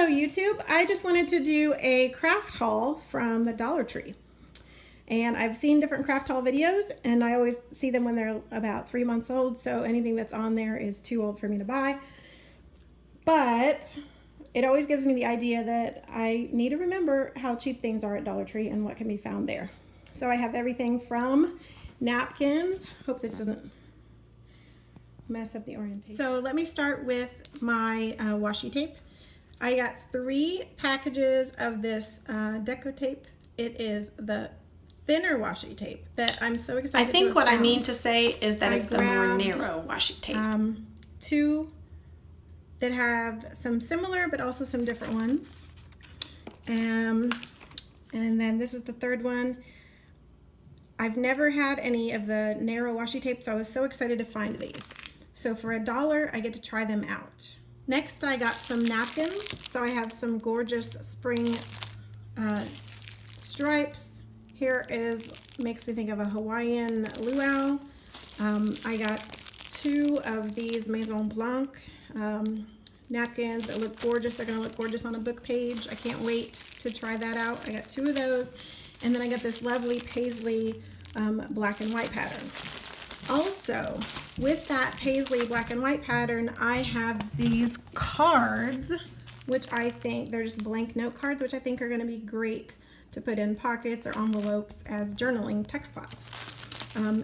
Hello YouTube, I just wanted to do a craft haul from the Dollar Tree. And I've seen different craft haul videos and I always see them when they're about 3 months old, so anything that's on there is too old for me to buy. But it always gives me the idea that I need to remember how cheap things are at Dollar Tree and what can be found there. So I have everything from napkins. Hope this doesn't mess up the orientation. So let me start with my washi tape. I got 3 packages of this deco tape. It is the thinner washi tape that I'm so excited. I think what I mean to say is that it's the more narrow washi tape. 2 that have some similar but also some different ones. And then this is the 3rd one. I've never had any of the narrow washi tape, so I was so excited to find these. So for $1, I get to try them out. Next, I got some napkins. So I have some gorgeous spring stripes. Here makes me think of a Hawaiian luau. I got 2 of these Maison Blanc napkins that look gorgeous. They're gonna look gorgeous on a book page. I can't wait to try that out. I got 2 of those. And then I got this lovely paisley black and white pattern. Also, with that paisley black and white pattern, I have these cards, which I think they're just blank note cards, which I think are going to be great to put in pockets or envelopes as journaling text spots.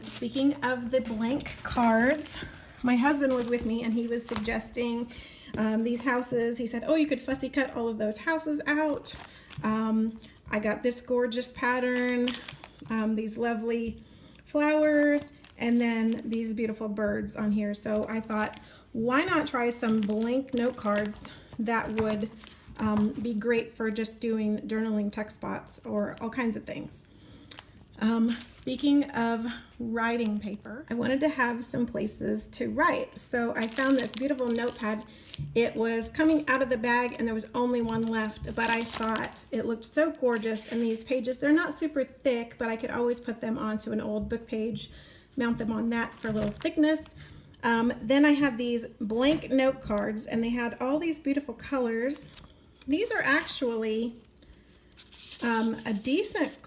Speaking of the blank cards, my husband was with me and he was suggesting these houses. He said, oh, you could fussy cut all of those houses out. I got this gorgeous pattern, these lovely flowers, and then these beautiful birds on here. So I thought, why not try some blank note cards that would be great for just doing journaling text spots or all kinds of things. Speaking of writing paper, I wanted to have some places to write. So I found this beautiful notepad. It was coming out of the bag and there was only one left, but I thought it looked so gorgeous. And these pages, they're not super thick, but I could always put them onto an old book page, mount them on that for a little thickness. Then I had these blank note cards and they had all these beautiful colors. These are actually a decent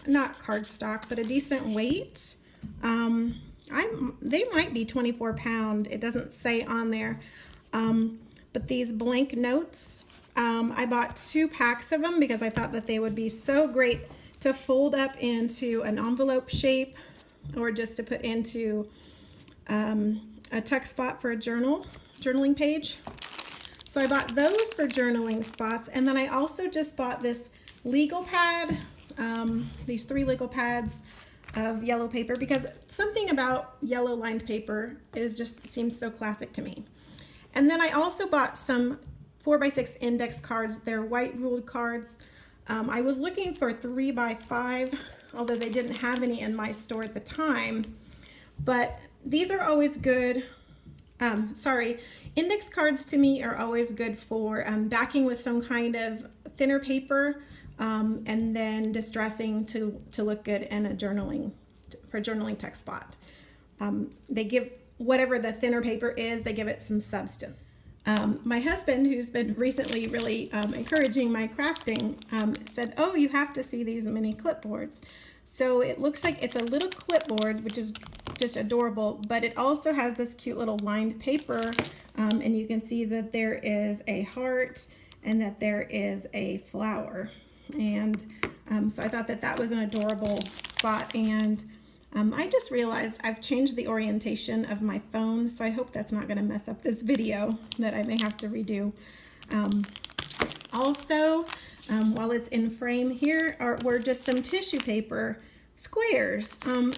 not cardstock, but a decent weight. They might be 24 pound. It doesn't say on there. But these blank notes, I bought 2 packs of them because I thought that they would be so great to fold up into an envelope shape or just to put into a text spot for a journaling page. So I bought those for journaling spots, and then I also just bought this legal pad, these 3 legal pads of yellow paper, because something about yellow lined paper seems so classic to me. And then I also bought some 4x6 index cards. They're white ruled cards. I was looking for 3x5, although they didn't have any in my store at the time. But these are always good. Index cards to me are always good for backing with some kind of thinner paper and then distressing to look good in a journaling text spot. They give whatever the thinner paper is, they give it some substance. My husband, who's been recently really encouraging my crafting, said, oh, you have to see these mini clipboards. So it looks like it's a little clipboard, which is just adorable, but it also has this cute little lined paper, and you can see that there is a heart and that there is a flower. And so I thought that that was an adorable spot, and I just realized I've changed the orientation of my phone, so I hope that's not going to mess up this video that I may have to redo. Also, while it's in frame, here were just some tissue paper squares.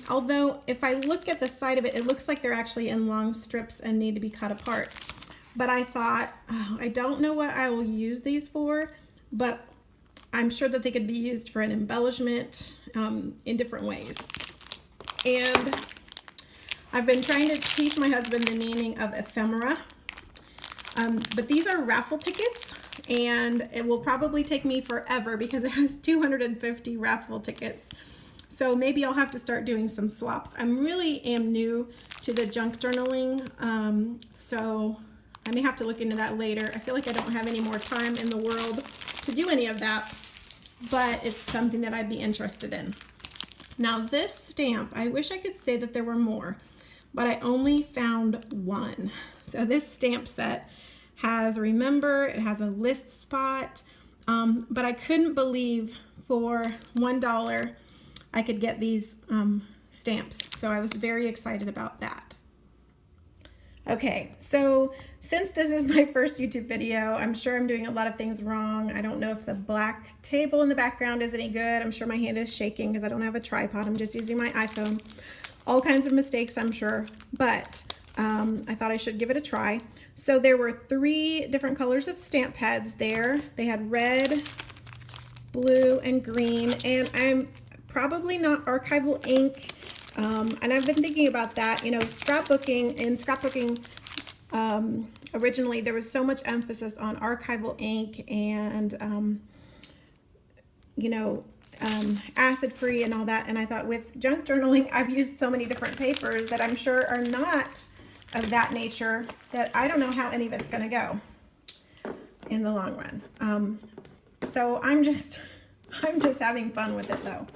Although if I look at the side of it, it looks like they're actually in long strips and need to be cut apart. But I thought, oh, I don't know what I will use these for, but I'm sure that they could be used for an embellishment in different ways. And I've been trying to teach my husband the meaning of ephemera, but these are raffle tickets, and it will probably take me forever because it has 250 raffle tickets. So maybe I'll have to start doing some swaps. I really am new to the junk journaling, so I may have to look into that later. I feel like I don't have any more time in the world to do any of that, but it's something that I'd be interested in. Now this stamp, I wish I could say that there were more, but I only found one. So this stamp set has Remember, it has a list spot, but I couldn't believe for $1 I could get these stamps. So I was very excited about that. Okay, so since this is my first YouTube video, I'm sure I'm doing a lot of things wrong. I don't know if the black table in the background is any good. I'm sure my hand is shaking because I don't have a tripod. I'm just using my iPhone. All kinds of mistakes, I'm sure, but I thought I should give it a try. So there were 3 different colors of stamp pads there. They had red, blue, and green, and I'm probably not archival ink. And I've been thinking about that, you know, scrapbooking. Originally there was so much emphasis on archival ink and, you know, acid-free and all that. And I thought with junk journaling, I've used so many different papers that I'm sure are not of that nature that I don't know how any of it's going to go in the long run. So I'm just having fun with it though.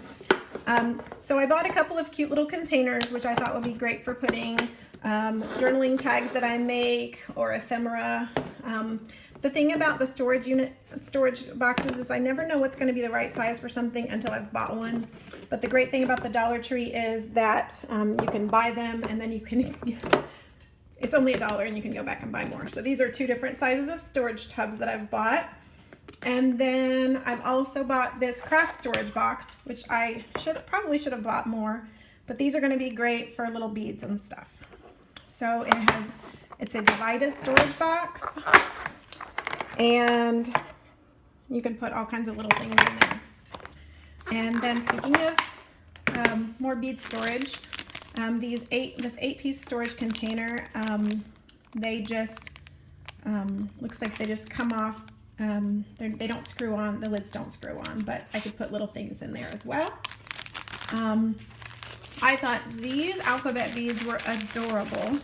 So I bought a couple of cute little containers, which I thought would be great for putting journaling tags that I make or ephemera. The thing about the storage boxes is I never know what's going to be the right size for something until I've bought one. But the great thing about the Dollar Tree is that you can buy them and then you can, it's only $1 and you can go back and buy more. So these are 2 different sizes of storage tubs that I've bought. And then I've also bought this craft storage box, which I probably should have bought more, but these are going to be great for little beads and stuff. So it's a divided storage box, and you can put all kinds of little things in there. And then speaking of more bead storage, this 8-piece storage container, they just looks like they just come off. They don't screw on, the lids don't screw on, but I could put little things in there as well. I thought these alphabet beads were adorable.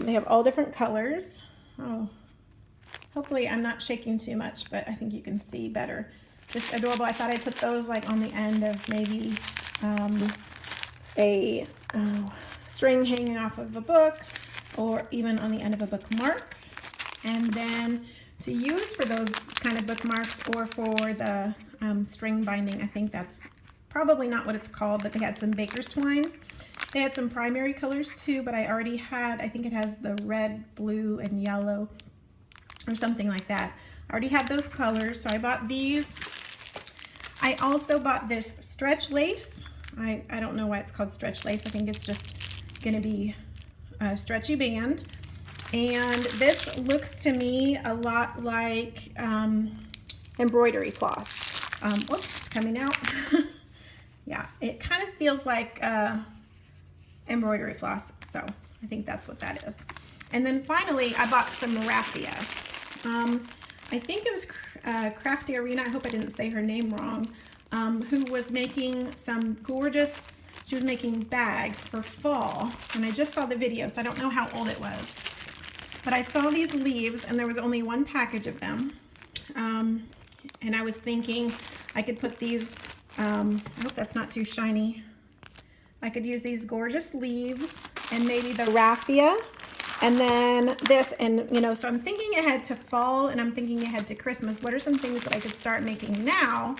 They have all different colors. Oh, hopefully I'm not shaking too much, but I think you can see better. Just adorable. I thought I'd put those like on the end of maybe a string hanging off of a book, or even on the end of a bookmark. And then to use for those kind of bookmarks or for the string binding, I think that's probably not what it's called, but they had some baker's twine. They had some primary colors too, but I already had, I think it has the red, blue, and yellow or something like that. I already had those colors, so I bought these. I also bought this stretch lace. I don't know why it's called stretch lace. I think it's just gonna be a stretchy band. And this looks to me a lot like embroidery cloth. Whoops, it's coming out. Yeah, it kind of feels like embroidery floss, so I think that's what that is. And then finally, I bought some raffia. I think it was Crafty Arena, I hope I didn't say her name wrong, who was making some gorgeous, she was making bags for fall, and I just saw the video, so I don't know how old it was. But I saw these leaves, and there was only 1 package of them, and I was thinking I could put these, I hope that's not too shiny, I could use these gorgeous leaves and maybe the raffia, and then this, and you know, so I'm thinking ahead to fall and I'm thinking ahead to Christmas. What are some things that I could start making now?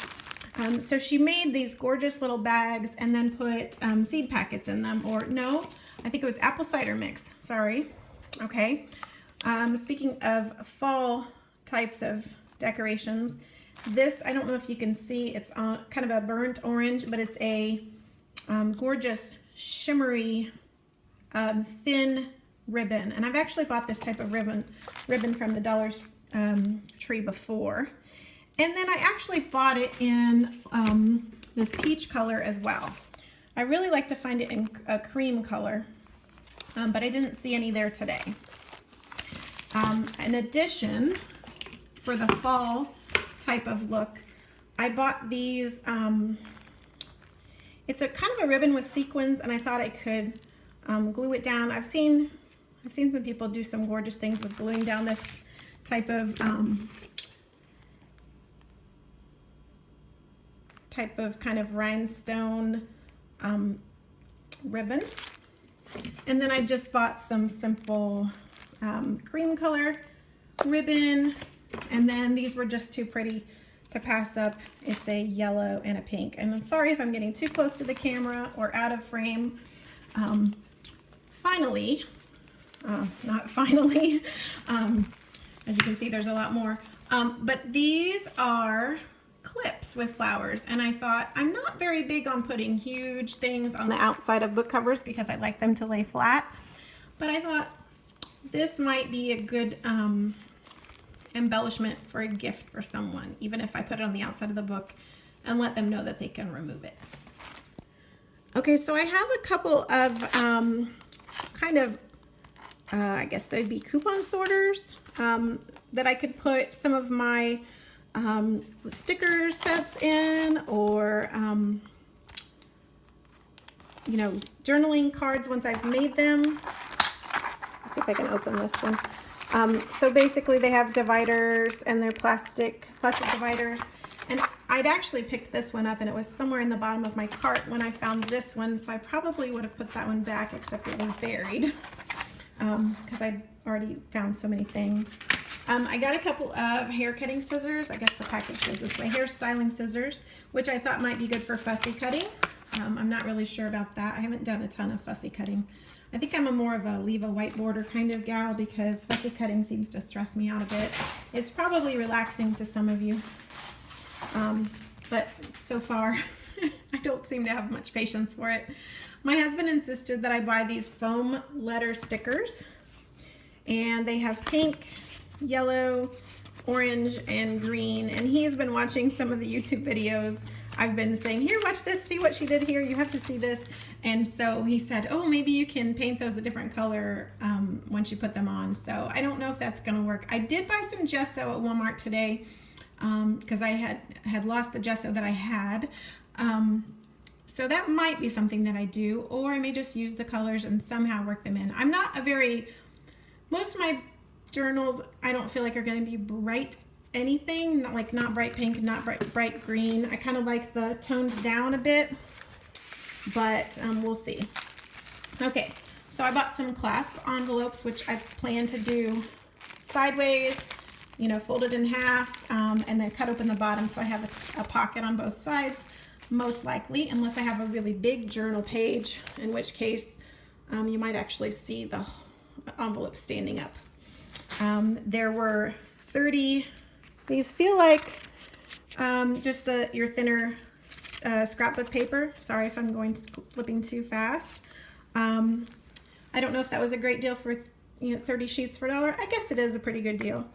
So she made these gorgeous little bags and then put seed packets in them, or no, I think it was apple cider mix, sorry. Okay, speaking of fall types of decorations, this, I don't know if you can see, it's kind of a burnt orange, but it's a gorgeous shimmery thin ribbon, and I've actually bought this type of ribbon from the Dollar Tree before, and then I actually bought it in this peach color as well. I really like to find it in a cream color, but I didn't see any there today. In addition, for the fall type of look, I bought these, it's a kind of a ribbon with sequins, and I thought I could glue it down. I've seen I've seen some people do some gorgeous things with gluing down this type of kind of rhinestone ribbon. And then I just bought some simple cream color ribbon, and then these were just too pretty to pass up. It's a yellow and a pink, and I'm sorry if I'm getting too close to the camera or out of frame. Finally, not finally, as you can see there's a lot more, but these are clips with flowers, and I thought I'm not very big on putting huge things on the outside of book covers because I like them to lay flat, but I thought this might be a good embellishment for a gift for someone, even if I put it on the outside of the book and let them know that they can remove it. Okay, so I have a couple of kind of I guess they'd be coupon sorters that I could put some of my sticker sets in, or you know, journaling cards once I've made them. Let's see if I can open this one. So basically they have dividers, and they're plastic dividers, and I'd actually picked this one up and it was somewhere in the bottom of my cart when I found this one, so I probably would have put that one back, except it was buried because I'd already found so many things. I got a couple of hair cutting scissors. I guess the package goes this way. Hair styling scissors, which I thought might be good for fussy cutting. I'm not really sure about that. I haven't done a ton of fussy cutting. I think I'm more of a leave a white border kind of gal, because fussy cutting seems to stress me out a bit. It's probably relaxing to some of you, but so far I don't seem to have much patience for it. My husband insisted that I buy these foam letter stickers, and they have pink, yellow, orange, and green, and he's been watching some of the YouTube videos. I've been saying, here, watch this, see what she did here, you have to see this. And so he said, oh, maybe you can paint those a different color once you put them on. So I don't know if that's gonna work. I did buy some gesso at Walmart today because I had lost the gesso that I had. So that might be something that I do, or I may just use the colors and somehow work them in. I'm not most of my journals I don't feel like are going to be bright anything, not bright pink, not bright green. I kind of like the toned down a bit, but we'll see. Okay, so I bought some clasp envelopes, which I plan to do sideways, you know, folded in half, and then cut open the bottom so I have a pocket on both sides, most likely, unless I have a really big journal page, in which case you might actually see the envelope standing up. There were 30. These feel like just your thinner scrapbook paper. Sorry if I'm flipping too fast. I don't know if that was a great deal for 30 sheets for $1. I guess it is a pretty good deal,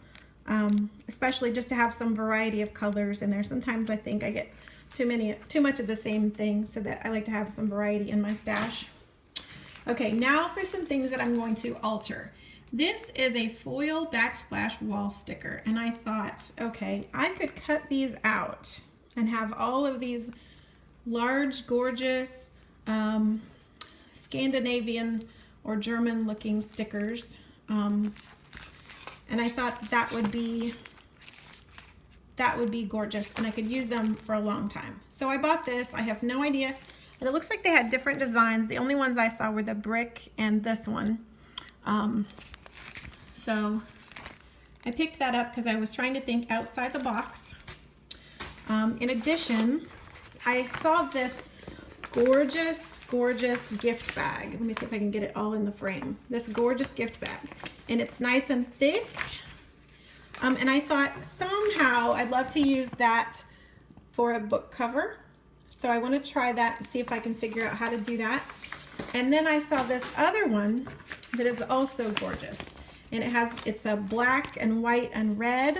especially just to have some variety of colors in there. Sometimes I think I get too much of the same thing, so that I like to have some variety in my stash. Okay, now for some things that I'm going to alter. This is a foil backsplash wall sticker, and I thought, okay, I could cut these out and have all of these large, gorgeous Scandinavian or German looking stickers, and I thought that would be gorgeous, and I could use them for a long time. So I bought this. I have no idea, and it looks like they had different designs. The only ones I saw were the brick and this one. So I picked that up because I was trying to think outside the box. In addition, I saw this gorgeous gift bag. Let me see if I can get it all in the frame. This gorgeous gift bag, and it's nice and thick. And I thought somehow I'd love to use that for a book cover. So I want to try that and see if I can figure out how to do that. And then I saw this other one that is also gorgeous. And it's a black and white and red.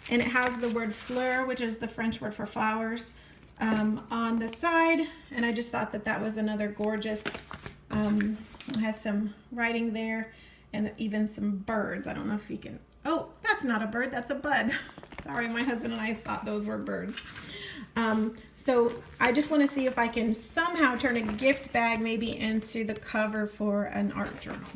And it has the word fleur, which is the French word for flowers, on the side. And I just thought that was another gorgeous, it has some writing there and even some birds. I don't know if you can, oh, that's not a bird, that's a bud. Sorry, my husband and I thought those were birds. So I just want to see if I can somehow turn a gift bag maybe into the cover for an art journal.